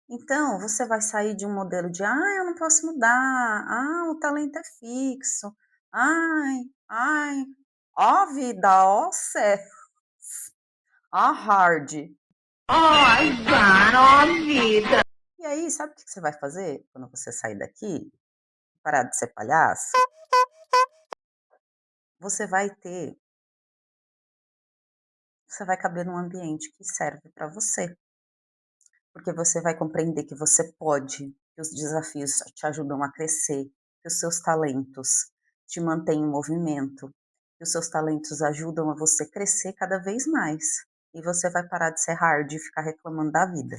Então, você vai sair de um modelo de: "Ah, eu não posso mudar. Ah, o talento é fixo. Ai, ai, ó vida, ó céus, ó hard". Ai, cara, vida. E aí, sabe o que você vai fazer quando você sair daqui, parar de ser palhaço? Você vai ter você vai caber num ambiente que serve para você, porque você vai compreender que você pode, que os desafios te ajudam a crescer, que os seus talentos te mantêm em movimento, que os seus talentos ajudam a você crescer cada vez mais. E você vai parar de ser hard e ficar reclamando da vida.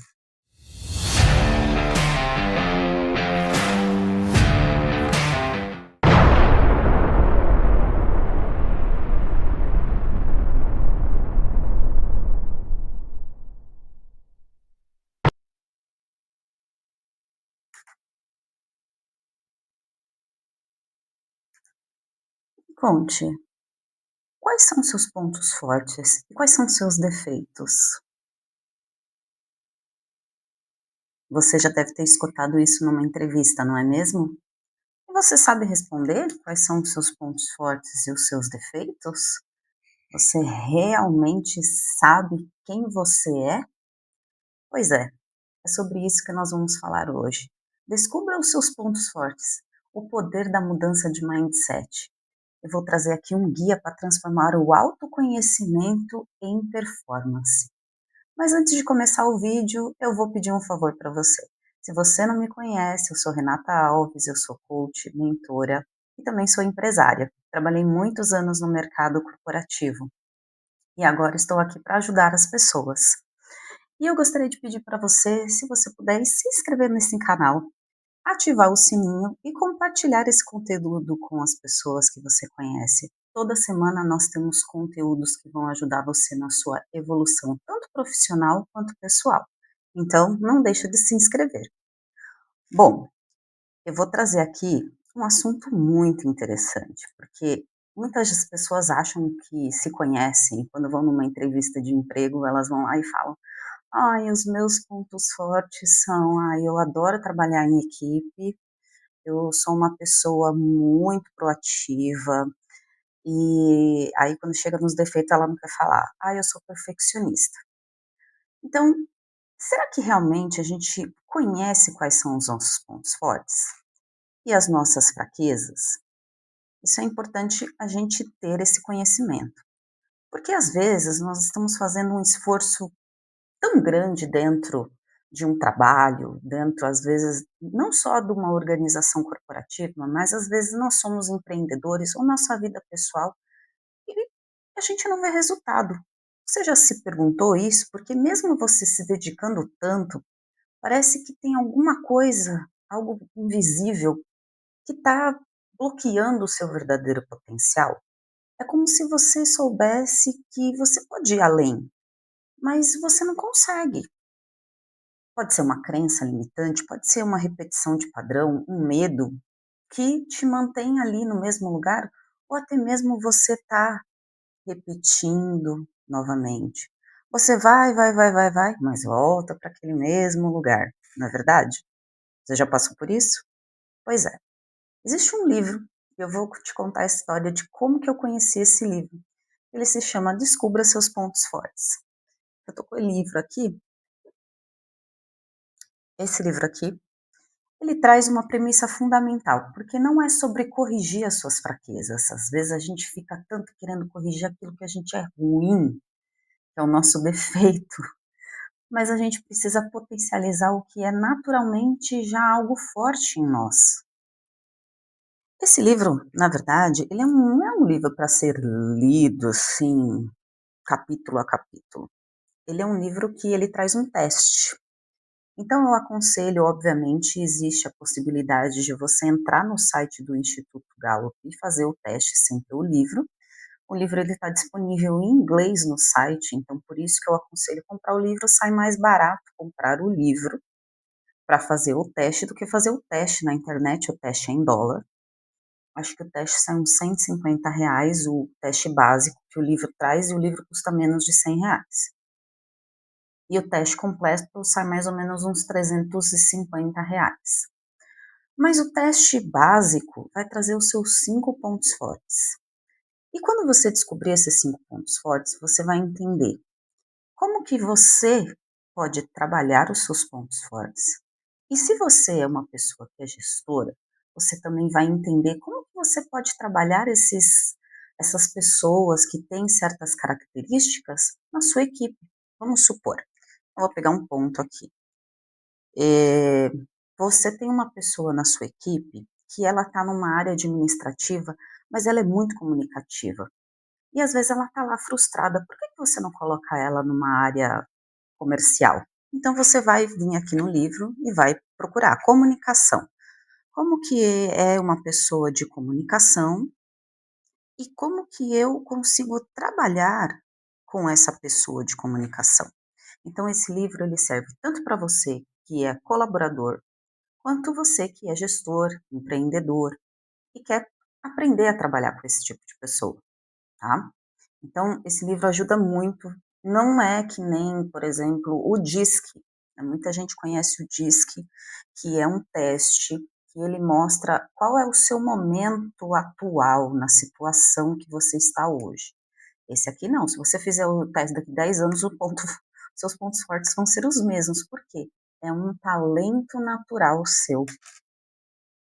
Conte, quais são seus pontos fortes e quais são seus defeitos? Você já deve ter escutado isso numa entrevista, não é mesmo? E você sabe responder quais são os seus pontos fortes e os seus defeitos? Você realmente sabe quem você é? Pois é sobre isso que nós vamos falar hoje. Descubra os seus pontos fortes, o poder da mudança de mindset. Eu vou trazer aqui um guia para transformar o autoconhecimento em performance. Mas antes de começar o vídeo, eu vou pedir um favor para você. Se você não me conhece, eu sou Renata Alves, eu sou coach, mentora e também sou empresária. Trabalhei muitos anos no mercado corporativo e agora estou aqui para ajudar as pessoas. E eu gostaria de pedir para você, se você puder, se inscrever nesse canal, ativar o sininho e compartilhar esse conteúdo com as pessoas que você conhece. Toda semana nós temos conteúdos que vão ajudar você na sua evolução, tanto profissional quanto pessoal. Então, não deixa de se inscrever. Bom, eu vou trazer aqui um assunto muito interessante, porque muitas das pessoas acham que se conhecem, quando vão numa entrevista de emprego, elas vão lá e falam: "Ai, os meus pontos fortes são, ai, eu adoro trabalhar em equipe, eu sou uma pessoa muito proativa", e aí quando chega nos defeitos ela não quer falar: "Ai, eu sou perfeccionista". Então, será que realmente a gente conhece quais são os nossos pontos fortes e as nossas fraquezas? Isso é importante a gente ter esse conhecimento, porque às vezes nós estamos fazendo um esforço tão grande dentro de um trabalho, dentro às vezes não só de uma organização corporativa, mas às vezes nós somos empreendedores ou nossa vida pessoal e a gente não vê resultado. Você já se perguntou isso? Porque mesmo você se dedicando tanto, parece que tem alguma coisa, algo invisível, que está bloqueando o seu verdadeiro potencial. É como se você soubesse que você pode ir além, mas você não consegue. Pode ser uma crença limitante, pode ser uma repetição de padrão, um medo que te mantém ali no mesmo lugar, ou até mesmo você está repetindo novamente. Você vai, mas volta para aquele mesmo lugar, não é verdade? Você já passou por isso? Pois é. Existe um livro, e eu vou te contar a história de como que eu conheci esse livro. Ele se chama Descubra Seus Pontos Fortes. Eu tô com o livro aqui, esse livro aqui, ele traz uma premissa fundamental, porque não é sobre corrigir as suas fraquezas. Às vezes a gente fica tanto querendo corrigir aquilo que a gente é ruim, que é o nosso defeito, mas a gente precisa potencializar o que é naturalmente já algo forte em nós. Esse livro, na verdade, ele não é um livro para ser lido assim, capítulo a capítulo. Ele é um livro que ele traz um teste. Então eu aconselho, obviamente, existe a possibilidade de você entrar no site do Instituto Gallup e fazer o teste sem ter o livro. O livro ele está disponível em inglês no site, então por isso que eu aconselho comprar o livro, sai mais barato comprar o livro para fazer o teste do que fazer o teste na internet, o teste é em dólar. Acho que o teste sai uns R$ 150, o teste básico que o livro traz, e o livro custa menos de R$ 100. E o teste completo sai mais ou menos uns R$ 350. Mas o teste básico vai trazer os seus 5 pontos fortes. E quando você descobrir esses 5 pontos fortes, você vai entender como que você pode trabalhar os seus pontos fortes. E se você é uma pessoa que é gestora, você também vai entender como que você pode trabalhar essas pessoas que têm certas características na sua equipe. Vamos supor, eu vou pegar um ponto aqui. Eh, Você tem uma pessoa na sua equipe que ela está numa área administrativa, mas ela é muito comunicativa. E às vezes ela está lá frustrada. Por que você não coloca ela numa área comercial? Então você vai vir aqui no livro e vai procurar comunicação. Como que é uma pessoa de comunicação e como que eu consigo trabalhar com essa pessoa de comunicação? Então esse livro ele serve tanto para você que é colaborador, quanto você que é gestor, empreendedor e quer aprender a trabalhar com esse tipo de pessoa, tá? Então, esse livro ajuda muito. Não é que nem, por exemplo, o DISC. Muita gente conhece o DISC, que é um teste que ele mostra qual é o seu momento atual na situação que você está hoje. Esse aqui não. Se você fizer o teste daqui a 10 anos, seus pontos fortes vão ser os mesmos. Por quê? É um talento natural seu.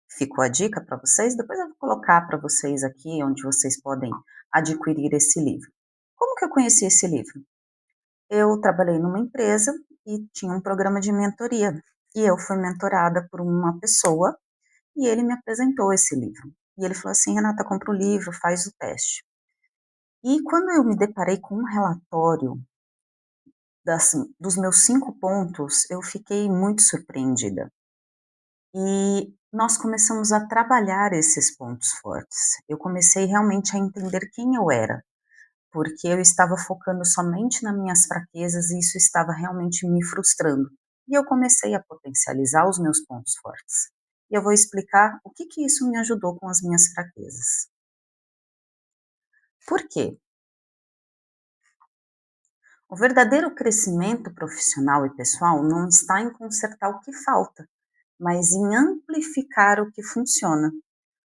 Ficou a dica para vocês? Depois eu vou colocar para vocês aqui onde vocês podem adquirir esse livro. Como que eu conheci esse livro? Eu trabalhei numa empresa e tinha um programa de mentoria. E eu fui mentorada por uma pessoa e ele me apresentou esse livro. E ele falou assim: Renata, compra o livro, faz o teste. E quando eu me deparei com um relatório dos meus 5 pontos, eu fiquei muito surpreendida. E nós começamos a trabalhar esses pontos fortes. Eu comecei realmente a entender quem eu era, porque eu estava focando somente nas minhas fraquezas e isso estava realmente me frustrando. E eu comecei a potencializar os meus pontos fortes. E eu vou explicar o que que isso me ajudou com as minhas fraquezas. Por quê? O verdadeiro crescimento profissional e pessoal não está em consertar o que falta, mas em amplificar o que funciona.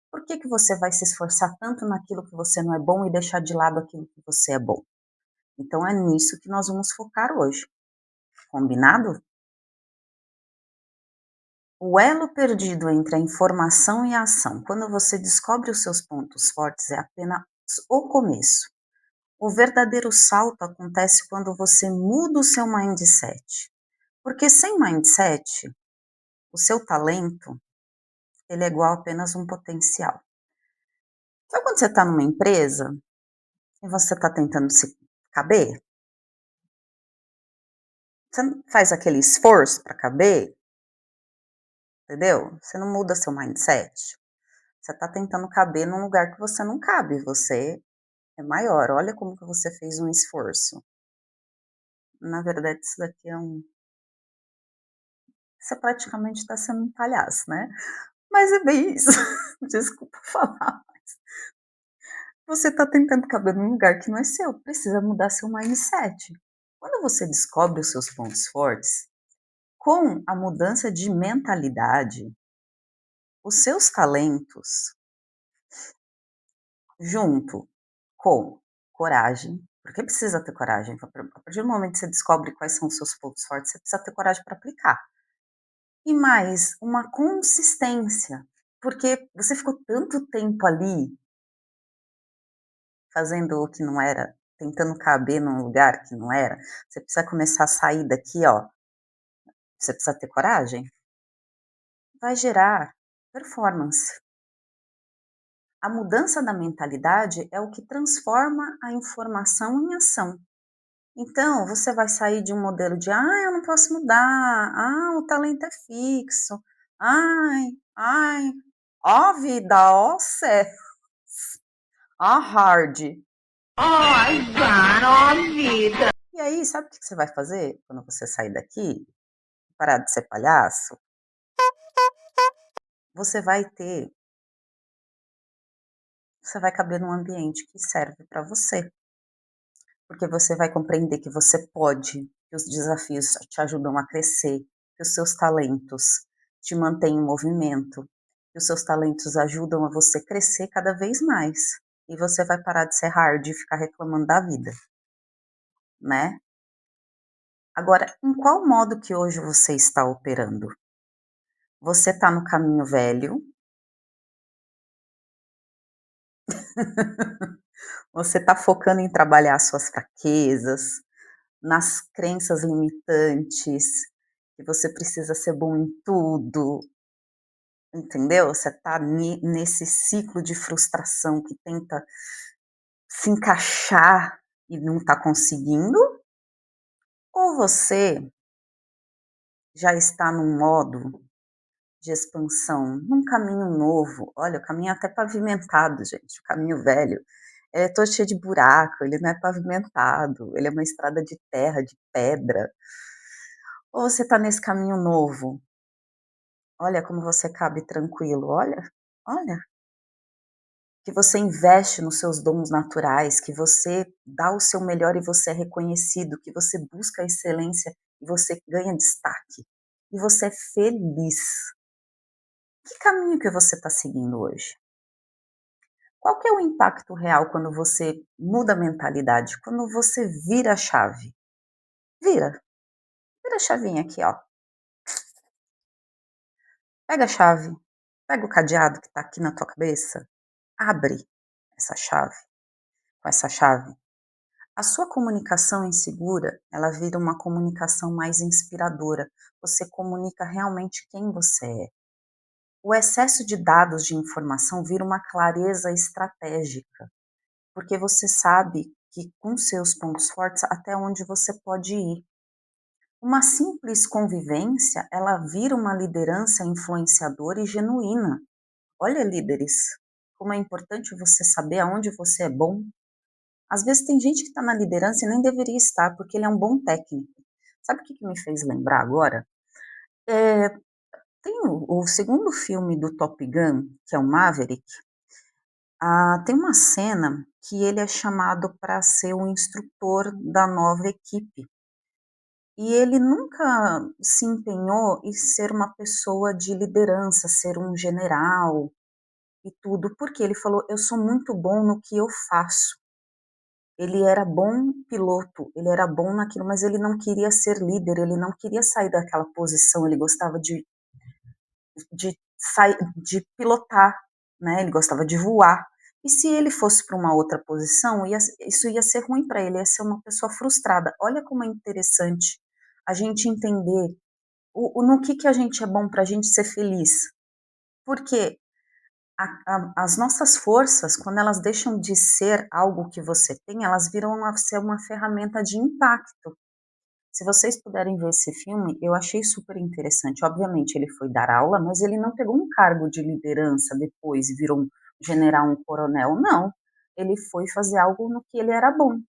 Por que que você vai se esforçar tanto naquilo que você não é bom e deixar de lado aquilo que você é bom? Então é nisso que nós vamos focar hoje. Combinado? O elo perdido entre a informação e a ação, quando você descobre os seus pontos fortes, é apenas o começo. O verdadeiro salto acontece quando você muda o seu mindset. Porque sem mindset, o seu talento, ele é igual a apenas um potencial. Sabe quando você está numa empresa e você está tentando se caber? Você não faz aquele esforço para caber, entendeu? Você não muda seu mindset. Você está tentando caber num lugar que você não cabe, você é maior. Olha como que você fez um esforço. Na verdade, isso daqui você praticamente está sendo um palhaço, né? Mas é bem isso. Desculpa falar. Você está tentando caber num lugar que não é seu. Precisa mudar seu mindset. Quando você descobre os seus pontos fortes, com a mudança de mentalidade, os seus talentos, junto com coragem, porque precisa ter coragem. A partir do momento que você descobre quais são os seus pontos fortes, você precisa ter coragem para aplicar. E mais, uma consistência, porque você ficou tanto tempo ali fazendo o que não era, tentando caber num lugar que não era, você precisa começar a sair daqui, ó. Você precisa ter coragem. Vai gerar performance. A mudança da mentalidade é o que transforma a informação em ação. Então, você vai sair de um modelo de: "Ah, eu não posso mudar. Ah, o talento é fixo. Ai, ai, ó vida, ó céus, ó hard". Ai, cara, ó vida. E aí, sabe o que você vai fazer quando você sair daqui, parar de ser palhaço? Você vai ter você vai caber num ambiente que serve para você, porque você vai compreender que você pode. que os desafios te ajudam a crescer, que os seus talentos te mantêm em movimento, que os seus talentos ajudam a você crescer cada vez mais. E você vai parar de ser hard e ficar reclamando da vida, né? Agora, em qual modo que hoje você está operando? Você está no caminho velho? Você está focando em trabalhar suas fraquezas, nas crenças limitantes, que você precisa ser bom em tudo, entendeu? Você está nesse ciclo de frustração que tenta se encaixar e não está conseguindo? Ou você já está num modo de expansão, num caminho novo? Olha, o caminho é até pavimentado, gente, o caminho velho é todo cheio de buraco, ele não é pavimentado, ele é uma estrada de terra, de pedra. Ou você está nesse caminho novo? Olha como você cabe tranquilo, olha, que você investe nos seus dons naturais, que você dá o seu melhor e você é reconhecido, que você busca a excelência e você ganha destaque, e você é feliz. Que caminho que você está seguindo hoje? Qual que é o impacto real quando você muda a mentalidade, quando você vira a chave? Vira, vira a chavinha aqui, ó. Pega a chave, pega o cadeado que está aqui na tua cabeça, abre essa chave. Com essa chave, a sua comunicação insegura, ela vira uma comunicação mais inspiradora. Você comunica realmente quem você é. O excesso de dados de informação vira uma clareza estratégica, porque você sabe que com seus pontos fortes até onde você pode ir. Uma simples convivência, ela vira uma liderança influenciadora e genuína. Olha, líderes, como é importante você saber aonde você é bom. Às vezes tem gente que está na liderança e nem deveria estar, porque ele é um bom técnico. Sabe o que me fez lembrar agora? Eh, tem o segundo filme do Top Gun, que é o Maverick, tem uma cena que ele é chamado para ser o instrutor da nova equipe. E ele nunca se empenhou em ser uma pessoa de liderança, ser um general e tudo, porque ele falou: "Eu sou muito bom no que eu faço". Ele era bom piloto, ele era bom naquilo, mas ele não queria ser líder, ele não queria sair daquela posição, ele gostava de pilotar, né, ele gostava de voar. E se ele fosse para uma outra posição, isso ia ser ruim para ele, ia ser uma pessoa frustrada. Olha como é interessante a gente entender no que a gente é bom para a gente ser feliz. Porque as nossas forças, quando elas deixam de ser algo que você tem, elas viram a ser uma ferramenta de impacto. Se vocês puderem ver esse filme, eu achei super interessante. Obviamente, ele foi dar aula, mas ele não pegou um cargo de liderança depois e virou um general, um coronel. Não. Ele foi fazer algo no que ele era bom.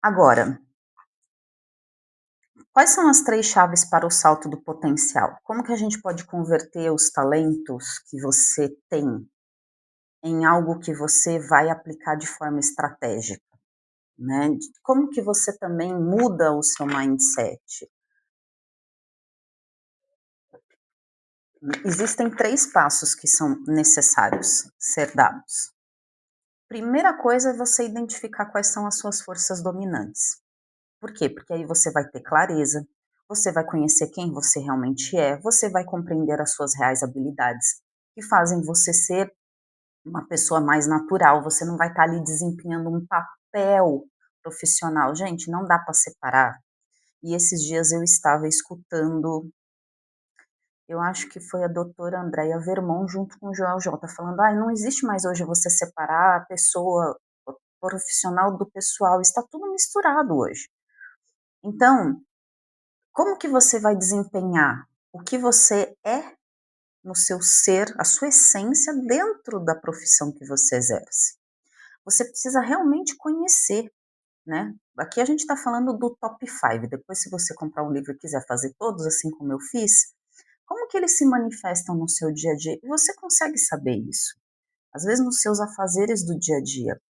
Agora, quais são as 3 chaves para o salto do potencial? Como que a gente pode converter os talentos que você tem em algo que você vai aplicar de forma estratégica, né? Como que você também muda o seu mindset? Existem 3 passos que são necessários ser dados. Primeira coisa é você identificar quais são as suas forças dominantes. Por quê? Porque aí você vai ter clareza, você vai conhecer quem você realmente é, você vai compreender as suas reais habilidades, que fazem você ser uma pessoa mais natural, você não vai estar ali desempenhando um papel profissional. Gente, não dá para separar. E esses dias eu estava escutando, eu acho que foi a doutora Andréia Vermont junto com o Joel J, falando: "Ai, não existe mais hoje você separar a pessoa profissional do pessoal, está tudo misturado hoje". Então, como que você vai desempenhar o que você é no seu ser, a sua essência dentro da profissão que você exerce? Você precisa realmente conhecer, né. Aqui a gente está falando do top 5, depois se você comprar um livro e quiser fazer todos, assim como eu fiz, como que eles se manifestam no seu dia a dia? E você consegue saber isso. Às vezes nos seus afazeres do dia a dia.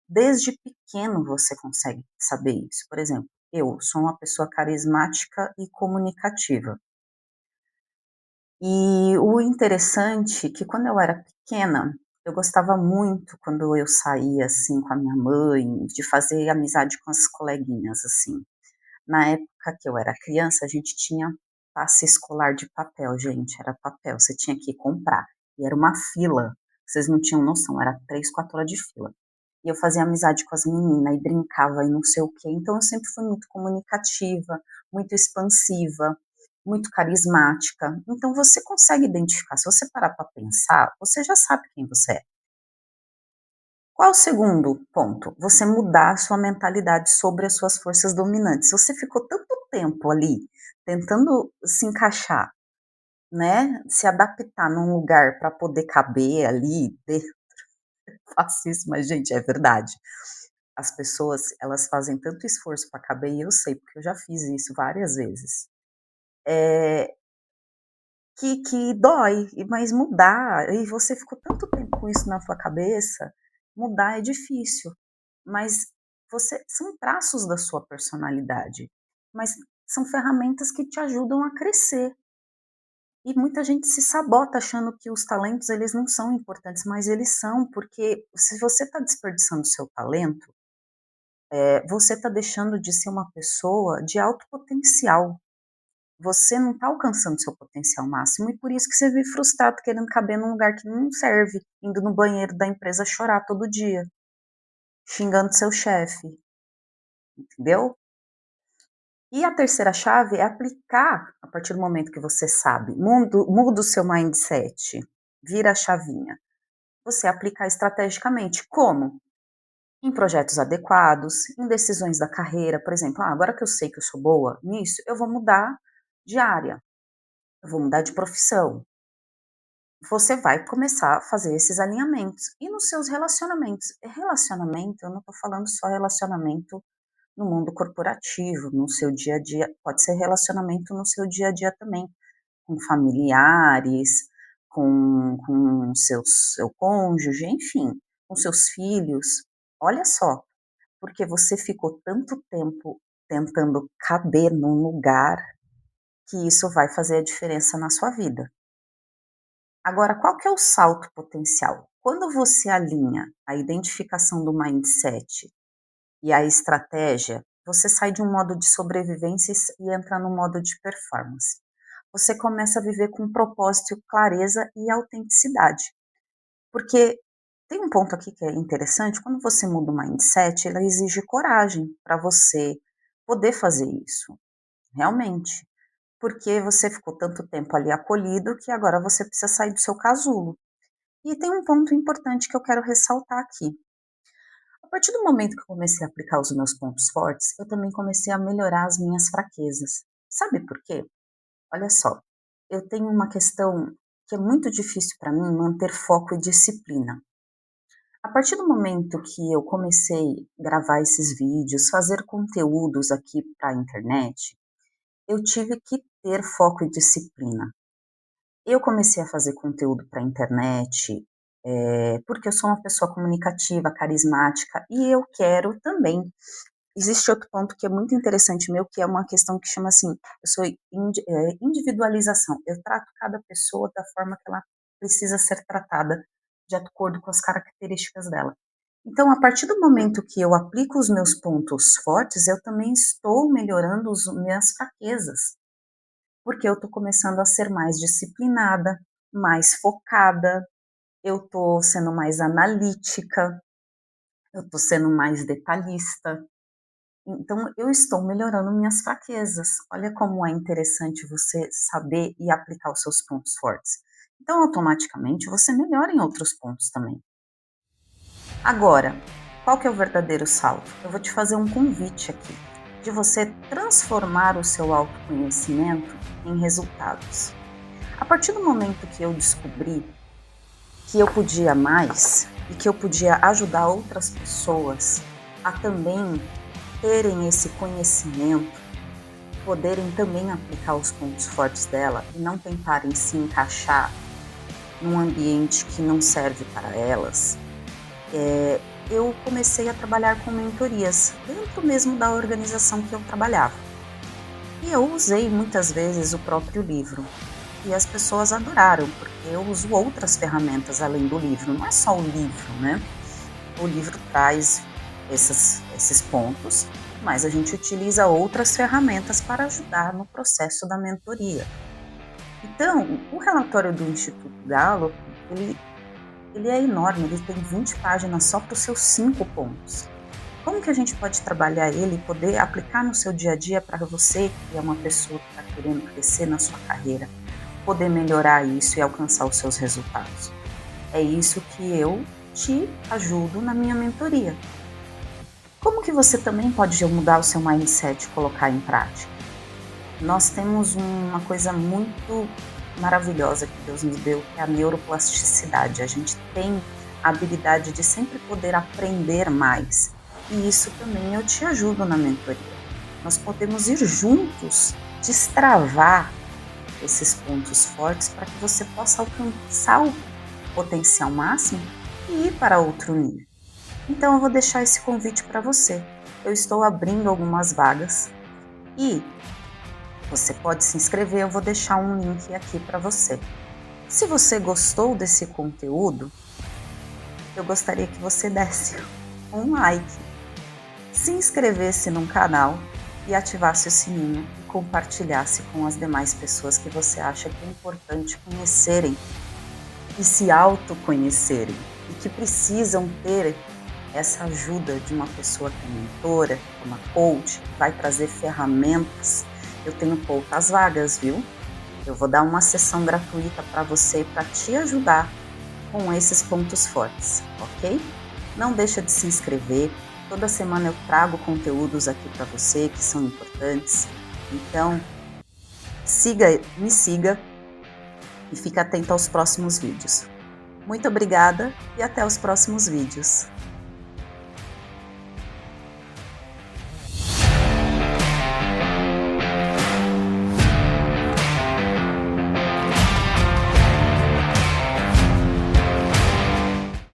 Desde pequeno você consegue saber isso. Por exemplo, eu sou uma pessoa carismática e comunicativa. E o interessante é que quando eu era pequena, eu gostava muito quando eu saía, assim, com a minha mãe, de fazer amizade com as coleguinhas, assim. Na época que eu era criança, a gente tinha passe escolar de papel, gente, era papel, você tinha que comprar. E era uma fila, vocês não tinham noção, era 3, 4 horas de fila. E eu fazia amizade com as meninas e brincava e não sei o quê. Então eu sempre fui muito comunicativa, muito expansiva, muito carismática. Então você consegue identificar, se você parar para pensar, você já sabe quem você é. Qual é o segundo ponto? Você mudar a sua mentalidade sobre as suas forças dominantes. Você ficou tanto tempo ali tentando se encaixar, né, se adaptar num lugar para poder caber ali dentro. Faço isso, mas gente, é verdade. As pessoas, elas fazem tanto esforço para caber e eu sei, porque eu já fiz isso várias vezes. Eh, que dói, mas mudar, e você ficou tanto tempo com isso na sua cabeça, mudar é difícil, mas você são traços da sua personalidade, mas são ferramentas que te ajudam a crescer. E muita gente se sabota achando que os talentos eles não são importantes, mas eles são, porque se você está desperdiçando seu talento, você está deixando de ser uma pessoa de alto potencial. Você não está alcançando seu potencial máximo e por isso que você vive frustrado querendo caber num lugar que não serve, indo no banheiro da empresa chorar todo dia, xingando seu chefe, entendeu? E a terceira chave é aplicar, a partir do momento que você sabe, muda o seu mindset, vira a chavinha. Você aplicar estrategicamente. Como? Em projetos adequados, em decisões da carreira, por exemplo, agora que eu sei que eu sou boa nisso, eu vou mudar de área, eu vou mudar de profissão. Você vai começar a fazer esses alinhamentos. E nos seus relacionamentos. Relacionamento, eu não estou falando só relacionamento no mundo corporativo, no seu dia a dia, pode ser relacionamento no seu dia a dia também, com familiares, com seu cônjuge, enfim, com seus filhos. Olha só, porque você ficou tanto tempo tentando caber num lugar que isso vai fazer a diferença na sua vida. Agora, qual que é o salto potencial? Quando você alinha a identificação do mindset e a estratégia, você sai de um modo de sobrevivência e entra no modo de performance. Você começa a viver com propósito, clareza e autenticidade. Porque tem um ponto aqui que é interessante, quando você muda o mindset, ela exige coragem para você poder fazer isso, realmente. Porque você ficou tanto tempo ali acolhido que agora você precisa sair do seu casulo. E tem um ponto importante que eu quero ressaltar aqui. A partir do momento que eu comecei a aplicar os meus pontos fortes, eu também comecei a melhorar as minhas fraquezas. Sabe por quê? Olha só, eu tenho uma questão que é muito difícil para mim manter foco e disciplina. A partir do momento que eu comecei a gravar esses vídeos, fazer conteúdos aqui para a internet, eu tive que ter foco e disciplina. Eu comecei a fazer conteúdo para a internet, porque eu sou uma pessoa comunicativa, carismática, e eu quero também. Existe outro ponto que é muito interessante meu, que é uma questão que chama assim, eu sou individualização. Eu trato cada pessoa da forma que ela precisa ser tratada, de acordo com as características dela. Então, a partir do momento que eu aplico os meus pontos fortes, eu também estou melhorando as minhas fraquezas, porque eu estou começando a ser mais disciplinada, mais focada, eu estou sendo mais analítica, eu estou sendo mais detalhista. Então, eu estou melhorando minhas fraquezas. Olha como é interessante você saber e aplicar os seus pontos fortes. Então, automaticamente, você melhora em outros pontos também. Agora, qual que é o verdadeiro salto? Eu vou te fazer um convite aqui, de você transformar o seu autoconhecimento em resultados. A partir do momento que eu descobri que eu podia mais e que eu podia ajudar outras pessoas a também terem esse conhecimento, poderem também aplicar os pontos fortes dela e não tentarem se encaixar num ambiente que não serve para elas, eu comecei a trabalhar com mentorias, dentro mesmo da organização que eu trabalhava. E eu usei muitas vezes o próprio livro. E as pessoas adoraram, porque eu uso outras ferramentas além do livro, não é só o livro, né? O livro traz esses pontos, mas a gente utiliza outras ferramentas para ajudar no processo da mentoria. Então, o relatório do Instituto Gallup, ele é enorme, ele tem 20 páginas só para os seus 5 pontos. Como que a gente pode trabalhar ele e poder aplicar no seu dia a dia para você, que é uma pessoa que está querendo crescer na sua carreira, poder melhorar isso e alcançar os seus resultados? É isso que eu te ajudo na minha mentoria. Como que você também pode mudar o seu mindset e colocar em prática? Nós temos uma coisa muito maravilhosa que Deus nos deu, que é a neuroplasticidade. A gente tem a habilidade de sempre poder aprender mais. E isso também eu te ajudo na mentoria. Nós podemos ir juntos destravar esses pontos fortes para que você possa alcançar o potencial máximo e ir para outro nível. Então eu vou deixar esse convite para você. Eu estou abrindo algumas vagas e você pode se inscrever, eu vou deixar um link aqui para você. Se você gostou desse conteúdo, eu gostaria que você desse um like, se inscrevesse no canal e ativasse o sininho e compartilhasse com as demais pessoas que você acha que é importante conhecerem e se autoconhecerem e que precisam ter essa ajuda de uma pessoa que é mentora, uma coach, que vai trazer ferramentas. Eu tenho poucas vagas, viu? Eu vou dar uma sessão gratuita para você, para te ajudar com esses pontos fortes, ok? Não deixa de se inscrever. Toda semana eu trago conteúdos aqui para você que são importantes. Então, me siga e fique atento aos próximos vídeos. Muito obrigada e até os próximos vídeos.